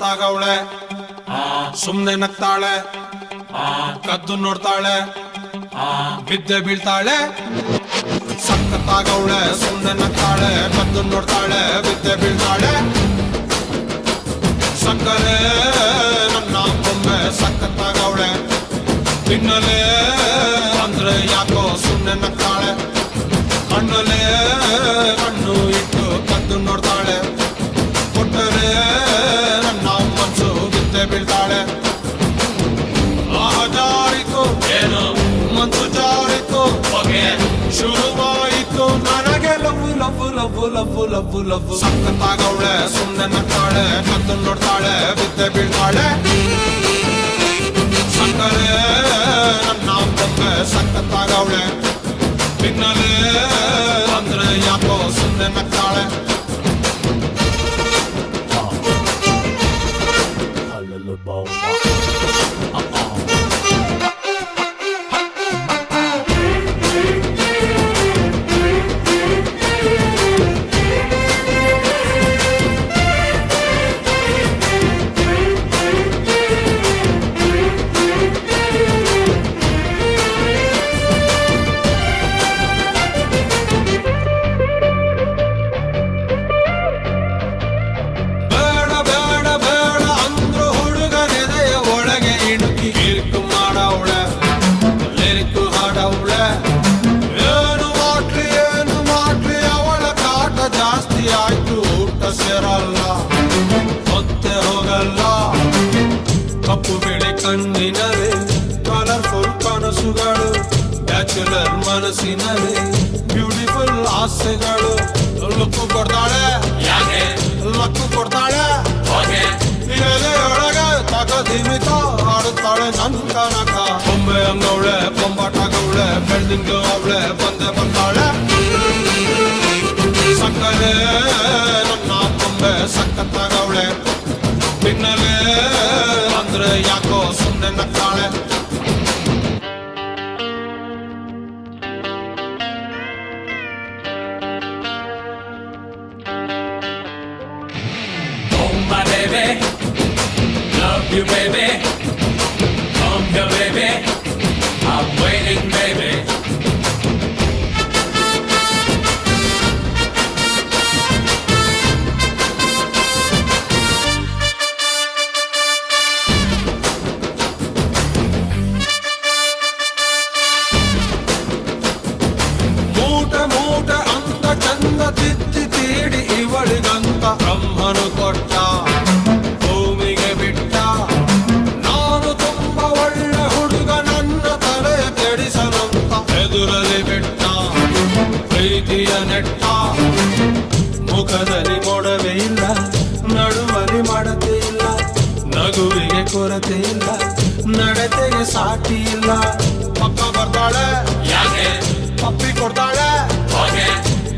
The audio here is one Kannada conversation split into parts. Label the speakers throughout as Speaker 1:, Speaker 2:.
Speaker 1: ಸಖತ್ತಾಗವಳೆ ಸುಮ್ನೆ ನಗ್ತಾಳೆ ಕದ್ದು ನೋಡ್ತಾಳೆ ಬಿದ್ದೆ ಬೀಳ್ತಾಳೆ ಸಖತ್ತಾಗವಳೆ ಸುಮ್ನೆ ನಗ್ತಾಳೆ ಕದ್ದು ನೋಡ್ತಾಳೆ ಬಿದ್ದೆ ಬೀಳ್ತಾಳೆ ಸಕ್ಕರೆ ನನ್ನ ಬೊಮ್ಮೆ ಸಖತ್ತಾಗವಳೆ ತಿನ್ನಲೆ ಅಂದ್ರೆ ಯಾಕೋ ಸುಮ್ನೆ ನಗ್ತಾಳೆ ಕಣ್ಣಲೆ ಕಣ್ಣು ಇಟ್ಟು ಕದ್ದು ನೋಡ್ತಾಳೆ ಕೊಟ್ಟರೆ ನನ್ನ ಮನ್ಸು ಬಿದ್ದೆ ಬೀಳ್ತಾಳೆ ಜಾರಿತು ಏನು ಮನ್ಸು ಜಾರಿತು ಹೊಗೆ ಶುರುವಾಯಿತು ನನಗೆ love love love love love love ಸಖತ್ತಾಗವಳೆ ಸುಮ್ನೆ ನಗ್ತಾಳೆ ಕದ್ದು ನೋಡ್ತಾಳೆ ಬಿದ್ದೆ ಬೀಳ್ತಾಳೆ ಸಕ್ಕರೆ ನನ್ನ ಬೊಮ್ಮೆ ಸಖತ್ತಾಗವಳೆ ತಿನ್ನಲೆ ಅಂದ್ರೆ ಯಾಕೋ ಸುಮ್ನೆ ನಗ್ತಾಳೆ ಸೇರಲ್ಲ ಹೊತ್ತೆ ಹೋಗಲ್ಲ ಕಪ್ಪು ಬಿಳಿ ಕಣ್ಣಿನರೆ ಕಲರ್ಫುಲ್ ಕನಸುಗಳು ಬ್ಯಾಚುಲರ್ ಮನಸ್ಸಿನರೆ ಬ್ಯೂಟಿಫುಲ್ ಆಸೆಗಳು ಲಕ್ಕು ಕೊಡ್ತಾಳೆ ಯಾಕೆ ಲಕ್ಕು ಕೊಡ್ತಾಳೆ ಎಲೆಯೊಳಗೆ ತಗದಿಮಿತ ಆಡುತ್ತಾಳೆ ನನ್ ಕನಕ ಬೊಂಬೆ ಅಂಗವಳೆ ಬೊಂಬಾಟಾಗವಳೆ ಬೆಳ್ದಿಂಗ್ ಅವಳೆ ಬಂದೆ ಬಂದಾಳೆ ಸಕ್ಕರೆ ನನ್ನ ಬೊಂಬೆ ಸಖತ್ತಾಗವಳೆ ತಿನ್ನಲೆ ಅಂದ್ರೆ ಯಾಕೋ ಸುಮ್ನೆ ನಗ್ತಾಳೆ
Speaker 2: Oh my baby, love you baby, come here baby, I'm waiting baby.
Speaker 1: ಬ್ರಹ್ಮನು ಕೊಟ್ಟ ಭೂಮಿಗೆ ಬಿಟ್ಟ ನಾನು ತುಂಬ ಒಳ್ಳೆ ಹುಡುಗ ನನ್ನ ತಲೆ ಕೆಡಿಸಲಂತ ಎದುರಲ್ಲಿ ಬಿಟ್ಟ ಪ್ರೀತಿಯ ನೆಟ್ಟ ಮುಖದಲ್ಲಿ ಮೊಡವೆ ಇಲ್ಲ ನಡುವಲ್ಲಿ ಮಾಡತೆ ಇಲ್ಲ ನಗುವಿಗೆ ಕೊರತೆ ಇಲ್ಲ ನಡತೆಗೆ ಸಾಟಿ ಇಲ್ಲ ಪಕ್ಕ ಬರ್ತಾಳೆ
Speaker 2: ಯಾಕೆ
Speaker 1: ಪಪ್ಪಿ ಕೊಡ್ತಾಳೆ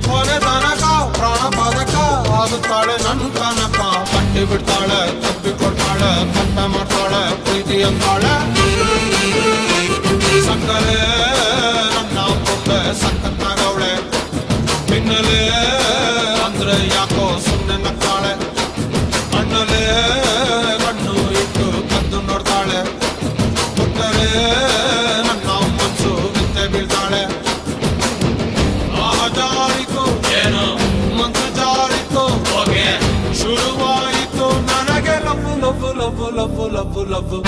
Speaker 1: ಕೊನೆ ತನಕ ಪ್ರಾಣ ಪಾದಕ ಆಗುತ್ತಾಳೆ ನನ್ ಕನಕ ಕಟ್ಟಿ ಬಿಡ್ತಾಳೆ ತಪ್ಪಿ ಕೊಡ್ತಾಳೆ ಕಟ್ಟ ಮಾಡ್ತಾಳೆ ಪ್ರೀತಿ ಅಂತಾಳೆ ಸಕ್ಕರೆ ನನ್ನ ಬೊಂಬೆ ಸಖತ್ತಾಗವಳೆ ತಿನ್ನಲೆ ಅಂದ್ರೆ ಯಾಕೋ ಸುಮ್ನೆ ನಗ್ತಾಳೆ ಕಣ್ಣಲೆ ಕಣ್ಣು ಇಟ್ಟು ಕದ್ದು ನೋಡ್ತಾಳೆ ಕೊಟ್ಟರೆ ನನ್ನ ಮನ್ಸು ಬಿದ್ದೆ ಬೀಳ್ತಾಳೆ ಜಾರಿತು
Speaker 2: ಏನು
Speaker 1: ಮನ್ಸು ಜಾರಿತು
Speaker 2: ಹೊಗೆ
Speaker 1: ಶುರುವಾಯಿತು ನನಗೆ love love love love love love